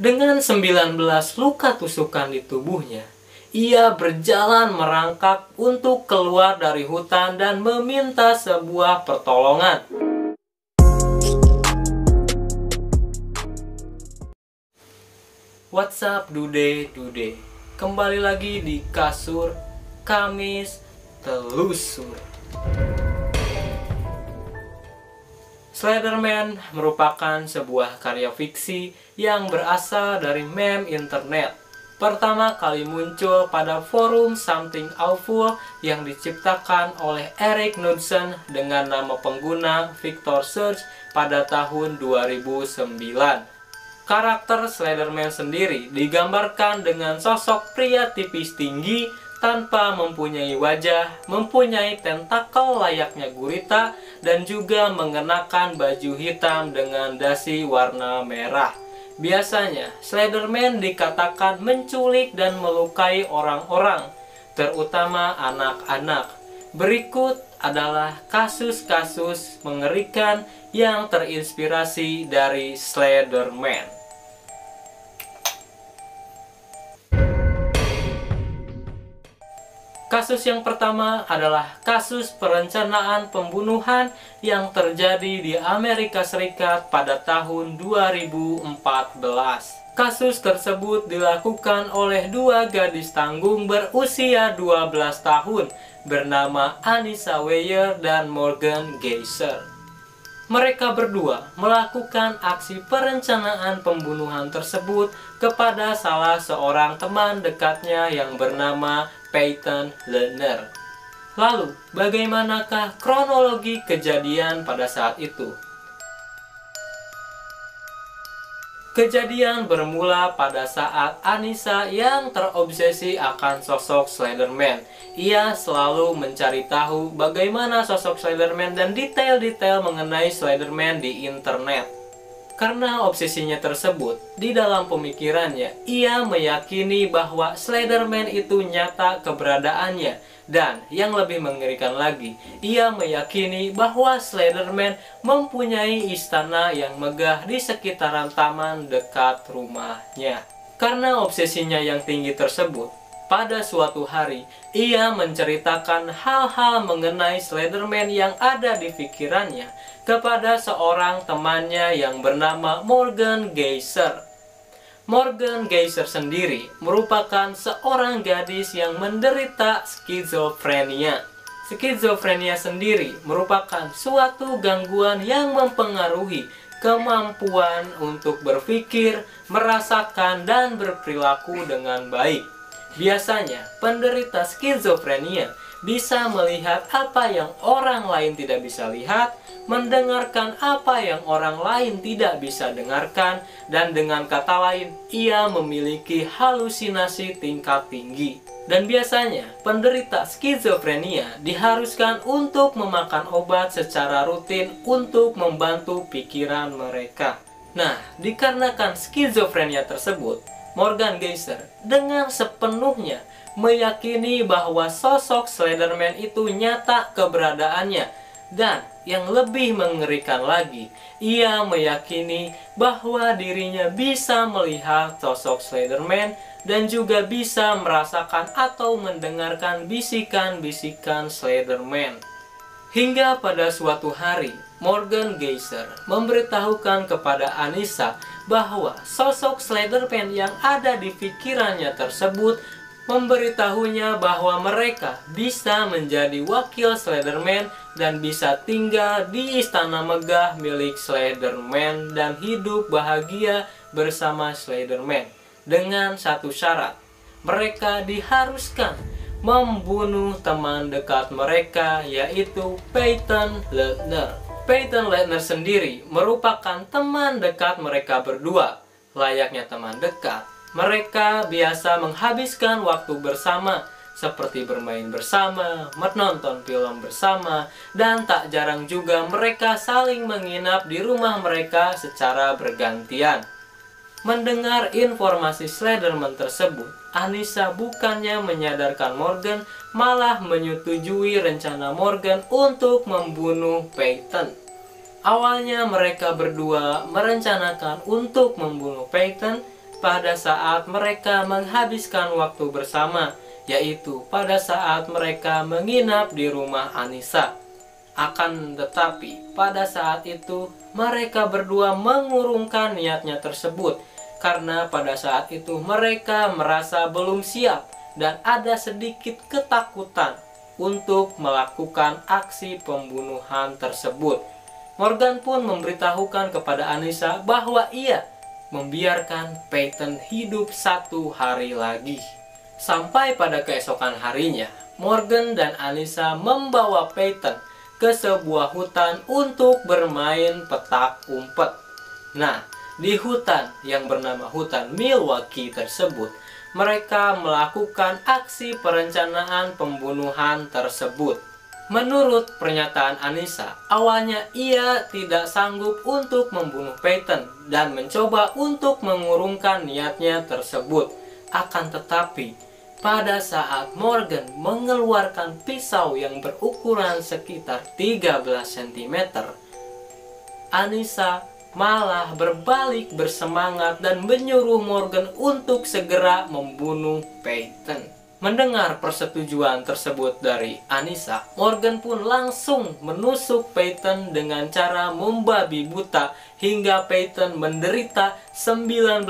Dengan 19 luka tusukan di tubuhnya, ia berjalan merangkak untuk keluar dari hutan dan meminta sebuah pertolongan. What's up dude? Kembali lagi di Kasur Kamis Telusur. Slenderman merupakan sebuah karya fiksi yang berasal dari meme internet. Pertama kali muncul pada forum Something Awful yang diciptakan oleh Erik Knudsen dengan nama pengguna Victor Surge pada tahun 2009. Karakter Slenderman sendiri digambarkan dengan sosok pria tipis tinggi tanpa mempunyai wajah, mempunyai tentakel layaknya gurita, dan juga mengenakan baju hitam dengan dasi warna merah. Biasanya, Slenderman dikatakan menculik dan melukai orang-orang, terutama anak-anak. Berikut adalah kasus-kasus mengerikan yang terinspirasi dari Slenderman. Kasus yang pertama adalah kasus perencanaan pembunuhan yang terjadi di Amerika Serikat pada tahun 2014. Kasus tersebut dilakukan oleh dua gadis tanggung berusia 12 tahun bernama Anissa Weier dan Morgan Geyser. Mereka berdua melakukan aksi perencanaan pembunuhan tersebut kepada salah seorang teman dekatnya yang bernama Peyton Lerner. Lalu, bagaimanakah kronologi kejadian pada saat itu? Kejadian bermula pada saat Anissa yang terobsesi akan sosok Slenderman. Ia selalu mencari tahu bagaimana sosok Slenderman dan detail-detail mengenai Slenderman di internet. Karena obsesinya tersebut, di dalam pemikirannya, ia meyakini bahwa Slenderman itu nyata keberadaannya. Dan yang lebih mengerikan lagi, ia meyakini bahwa Slenderman mempunyai istana yang megah di sekitaran taman dekat rumahnya. Karena obsesinya yang tinggi tersebut, pada suatu hari, ia menceritakan hal-hal mengenai Slenderman yang ada di pikirannya kepada seorang temannya yang bernama Morgan Geyser. Morgan Geyser sendiri merupakan seorang gadis yang menderita skizofrenia. Skizofrenia sendiri merupakan suatu gangguan yang mempengaruhi kemampuan untuk berpikir, merasakan, dan berperilaku dengan baik. Biasanya, penderita skizofrenia bisa melihat apa yang orang lain tidak bisa lihat, mendengarkan apa yang orang lain tidak bisa dengarkan, dan dengan kata lain, ia memiliki halusinasi tingkat tinggi. Dan biasanya, penderita skizofrenia diharuskan untuk memakan obat secara rutin untuk membantu pikiran mereka. Nah, dikarenakan skizofrenia tersebut, Morgan Geyser dengan sepenuhnya meyakini bahwa sosok Slenderman itu nyata keberadaannya. Dan yang lebih mengerikan lagi, ia meyakini bahwa dirinya bisa melihat sosok Slenderman dan juga bisa merasakan atau mendengarkan bisikan-bisikan Slenderman. Hingga pada suatu hari, Morgan Geyser memberitahukan kepada Anissa bahwa sosok Slenderman yang ada di pikirannya tersebut memberitahunya bahwa mereka bisa menjadi wakil Slenderman dan bisa tinggal di istana megah milik Slenderman dan hidup bahagia bersama Slenderman dengan satu syarat. Mereka diharuskan membunuh teman dekat mereka, yaitu Peyton Lerner. Peyton Lerner sendiri merupakan teman dekat mereka berdua. Layaknya teman dekat, mereka biasa menghabiskan waktu bersama, seperti bermain bersama, menonton film bersama, dan tak jarang juga mereka saling menginap di rumah mereka secara bergantian. Mendengar informasi Slenderman tersebut, Anissa bukannya menyadarkan Morgan, malah menyetujui rencana Morgan untuk membunuh Peyton. Awalnya mereka berdua merencanakan untuk membunuh Peyton, pada saat mereka menghabiskan waktu bersama, yaitu pada saat mereka menginap di rumah Anissa. Akan tetapi, pada saat itu mereka berdua mengurungkan niatnya tersebut, karena pada saat itu mereka merasa belum siap dan ada sedikit ketakutan untuk melakukan aksi pembunuhan tersebut. Morgan pun memberitahukan kepada Anissa bahwa ia membiarkan Peyton hidup 1 hari lagi. Sampai pada keesokan harinya, Morgan dan Anissa membawa Peyton ke sebuah hutan untuk bermain petak umpet. Nah, di hutan yang bernama hutan Milwaukee tersebut, mereka melakukan aksi perencanaan pembunuhan tersebut. Menurut pernyataan Anissa, awalnya ia tidak sanggup untuk membunuh Peyton dan mencoba untuk mengurungkan niatnya tersebut. Akan tetapi, pada saat Morgan mengeluarkan pisau yang berukuran sekitar 13 cm, Anissa malah berbalik bersemangat dan menyuruh Morgan untuk segera membunuh Peyton. Mendengar persetujuan tersebut dari Anissa, Morgan pun langsung menusuk Peyton dengan cara membabi buta hingga Peyton menderita 19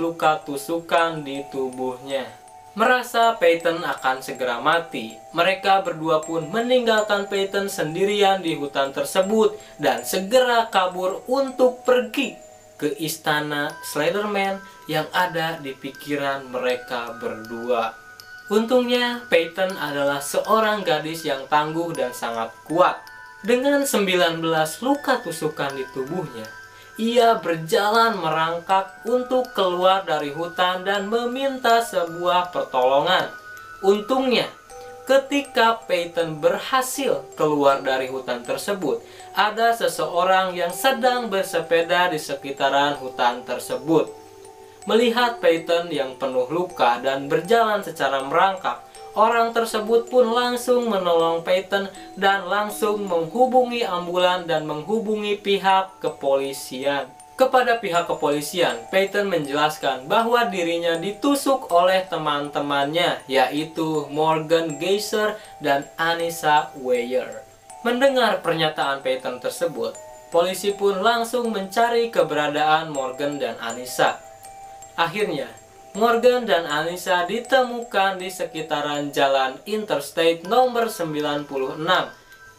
luka tusukan di tubuhnya. Merasa Peyton akan segera mati, mereka berdua pun meninggalkan Peyton sendirian di hutan tersebut dan segera kabur untuk pergi ke istana Slenderman yang ada di pikiran mereka berdua. Untungnya Peyton adalah seorang gadis yang tangguh dan sangat kuat. Dengan 19 luka tusukan di tubuhnya, ia berjalan merangkak untuk keluar dari hutan dan meminta sebuah pertolongan. Untungnya, ketika Peyton berhasil keluar dari hutan tersebut, ada seseorang yang sedang bersepeda di sekitaran hutan tersebut. Melihat Peyton yang penuh luka dan berjalan secara merangkak, orang tersebut pun langsung menolong Peyton dan langsung menghubungi ambulan dan menghubungi pihak kepolisian. Kepada pihak kepolisian, Peyton menjelaskan bahwa dirinya ditusuk oleh teman-temannya, yaitu Morgan Geyser dan Anissa Weier. Mendengar pernyataan Peyton tersebut, polisi pun langsung mencari keberadaan Morgan dan Anissa. Akhirnya, Morgan dan Anissa ditemukan di sekitaran jalan Interstate nomor 96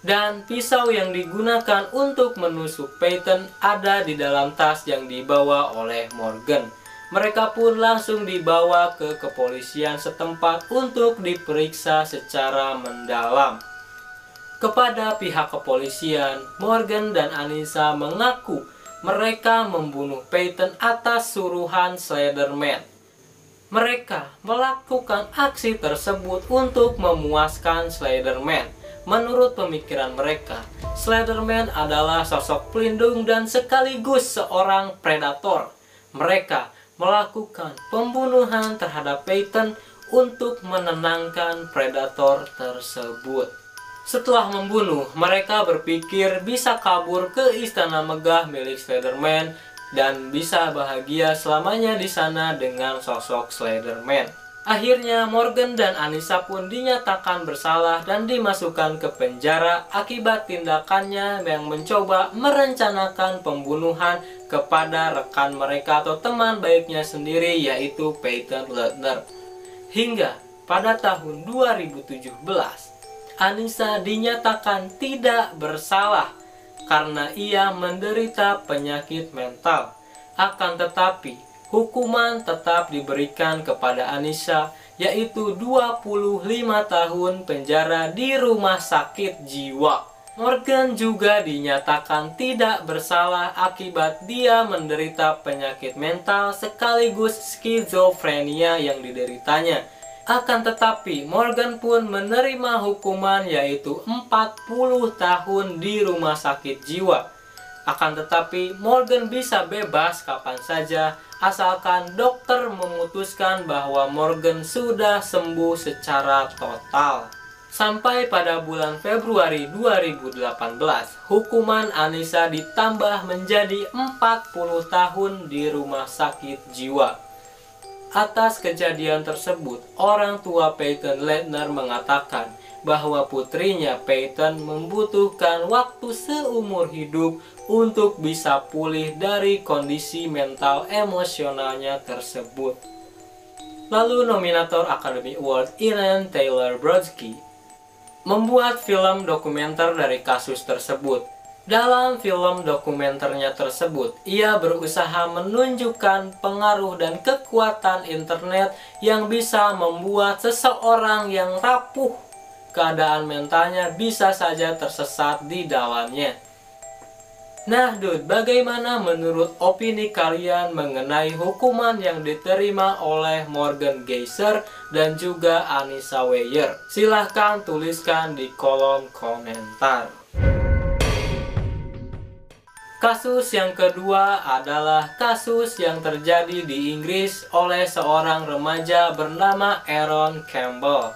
dan pisau yang digunakan untuk menusuk Peyton ada di dalam tas yang dibawa oleh Morgan. Mereka pun langsung dibawa ke kepolisian setempat untuk diperiksa secara mendalam. Kepada pihak kepolisian, Morgan dan Anissa mengaku mereka membunuh Peyton atas suruhan Slenderman. Mereka melakukan aksi tersebut untuk memuaskan Slenderman. Menurut pemikiran mereka, Slenderman adalah sosok pelindung dan sekaligus seorang predator. Mereka melakukan pembunuhan terhadap Peyton untuk menenangkan predator tersebut. Setelah membunuh, mereka berpikir bisa kabur ke istana megah milik Slenderman dan bisa bahagia selamanya di sana dengan sosok Slenderman. Akhirnya Morgan dan Anissa pun dinyatakan bersalah dan dimasukkan ke penjara akibat tindakannya yang mencoba merencanakan pembunuhan kepada rekan mereka atau teman baiknya sendiri, yaitu Peyton Leutner. Hingga pada tahun 2017, Anissa dinyatakan tidak bersalah karena ia menderita penyakit mental. Akan tetapi, hukuman tetap diberikan kepada Anissa, yaitu 25 tahun penjara di rumah sakit jiwa. Morgan juga dinyatakan tidak bersalah akibat dia menderita penyakit mental sekaligus skizofrenia yang dideritanya. Akan tetapi, Morgan pun menerima hukuman yaitu 40 tahun di rumah sakit jiwa. Akan tetapi, Morgan bisa bebas kapan saja asalkan dokter memutuskan bahwa Morgan sudah sembuh secara total. Sampai pada bulan Februari 2018, hukuman Anissa ditambah menjadi 40 tahun di rumah sakit jiwa. Atas kejadian tersebut, orang tua Peyton Leitner mengatakan bahwa putrinya Peyton membutuhkan waktu seumur hidup untuk bisa pulih dari kondisi mental emosionalnya tersebut. Lalu nominator Academy Award Elaine Taylor Brodsky membuat film dokumenter dari kasus tersebut. Dalam film dokumenternya tersebut, ia berusaha menunjukkan pengaruh dan kekuatan internet yang bisa membuat seseorang yang rapuh keadaan mentalnya bisa saja tersesat di dalamnya. Nah dude, bagaimana menurut opini kalian mengenai hukuman yang diterima oleh Morgan Geyser dan juga Anissa Weier? Silahkan tuliskan di kolom komentar. Kasus yang kedua adalah kasus yang terjadi di Inggris oleh seorang remaja bernama Aaron Campbell.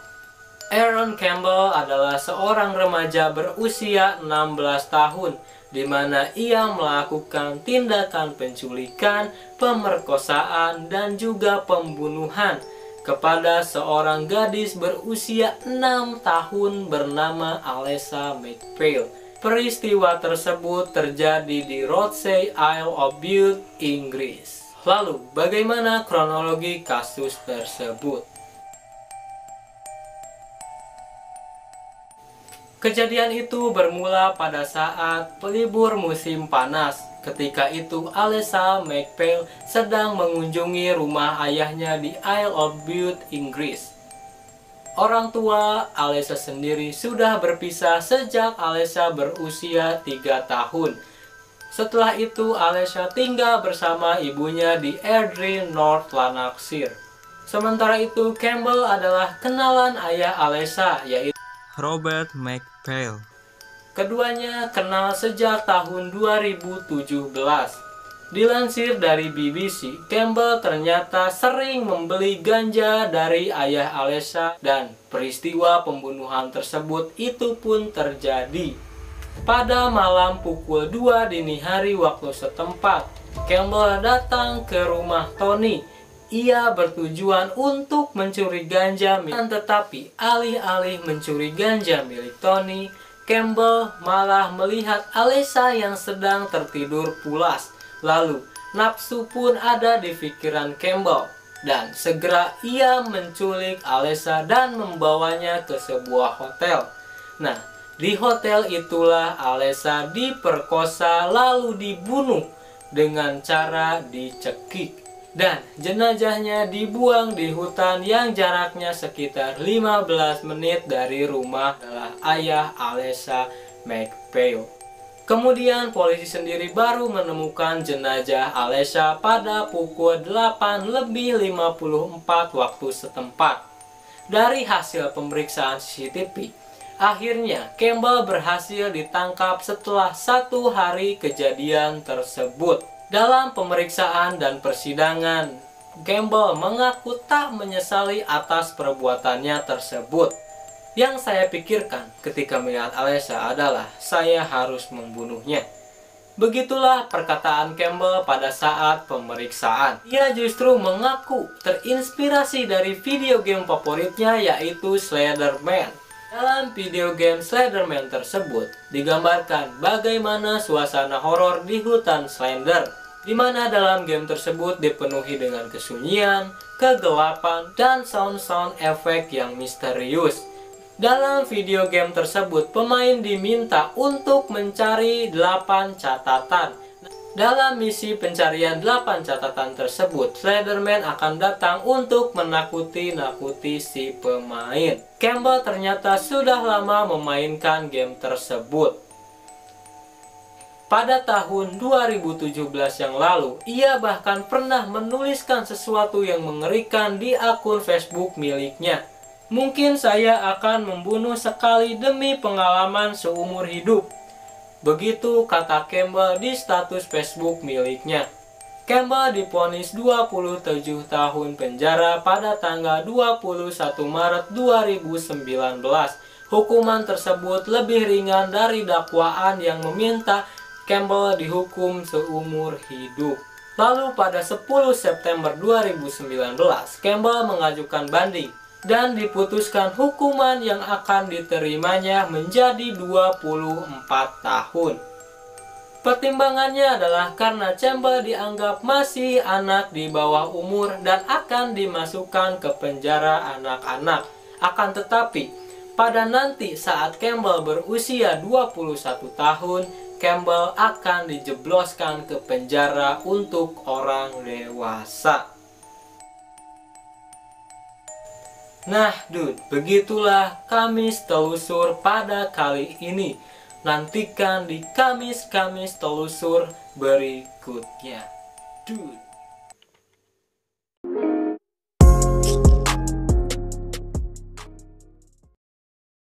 Aaron Campbell adalah seorang remaja berusia 16 tahun di mana ia melakukan tindakan penculikan, pemerkosaan, dan juga pembunuhan kepada seorang gadis berusia 6 tahun bernama Alessa McPhail. Peristiwa tersebut terjadi di Rothesay, Isle of Bute, Inggris. Lalu, bagaimana kronologi kasus tersebut? Kejadian itu bermula pada saat libur musim panas. Ketika itu, Alessa McPhail sedang mengunjungi rumah ayahnya di Isle of Bute, Inggris. Orang tua Alessa sendiri sudah berpisah sejak Alessa berusia 3 tahun. Setelah itu Alessa tinggal bersama ibunya di Airdrie, North Lanarkshire. Sementara itu Campbell adalah kenalan ayah Alessa, yaitu Robert McPhail. Keduanya kenal sejak tahun 2017. Dilansir dari BBC, Campbell ternyata sering membeli ganja dari ayah Alessa dan peristiwa pembunuhan tersebut itu pun terjadi. Pada malam pukul 2 dini hari waktu setempat, Campbell datang ke rumah Tony. Ia bertujuan untuk mencuri ganja tetapi alih-alih mencuri ganja milik Tony, Campbell malah melihat Alessa yang sedang tertidur pulas. Lalu, nafsu pun ada di pikiran Campbell, dan segera ia menculik Alessa dan membawanya ke sebuah hotel. Nah, di hotel itulah Alessa diperkosa lalu dibunuh dengan cara dicekik. Dan jenazahnya dibuang di hutan yang jaraknya sekitar 15 menit dari rumah adalah ayah Alessa McPhail. Kemudian polisi sendiri baru menemukan jenazah Alessa pada pukul 8:54 waktu setempat. Dari hasil pemeriksaan CCTV, akhirnya Campbell berhasil ditangkap setelah 1 hari kejadian tersebut. Dalam pemeriksaan dan persidangan, Campbell mengaku tak menyesali atas perbuatannya tersebut. Yang saya pikirkan ketika melihat Alessa adalah saya harus membunuhnya. Begitulah perkataan Campbell pada saat pemeriksaan. Ia justru mengaku terinspirasi dari video game favoritnya yaitu Slenderman. Dalam video game Slenderman tersebut digambarkan bagaimana suasana horor di hutan Slender, di mana dalam game tersebut dipenuhi dengan kesunyian, kegelapan, dan sound-sound efek yang misterius. Dalam video game tersebut, pemain diminta untuk mencari 8 catatan. Dalam misi pencarian 8 catatan tersebut, Slenderman akan datang untuk menakuti si pemain. Campbell ternyata sudah lama memainkan game tersebut. Pada tahun 2017 yang lalu, ia bahkan pernah menuliskan sesuatu yang mengerikan di akun Facebook miliknya. Mungkin saya akan membunuh sekali demi pengalaman seumur hidup. Begitu kata Campbell di status Facebook miliknya. Campbell divonis 27 tahun penjara pada tanggal 21 Maret 2019. Hukuman tersebut lebih ringan dari dakwaan yang meminta Campbell dihukum seumur hidup. Lalu pada 10 September 2019, Campbell mengajukan banding dan diputuskan hukuman yang akan diterimanya menjadi 24 tahun. Pertimbangannya adalah karena Campbell dianggap masih anak di bawah umur dan akan dimasukkan ke penjara anak-anak. Akan tetapi, pada nanti saat Campbell berusia 21 tahun, Campbell akan dijebloskan ke penjara untuk orang dewasa. Nah, dude, begitulah Kamis Telusur pada kali ini. Nantikan di Kamis-Kamis Telusur berikutnya. Dude.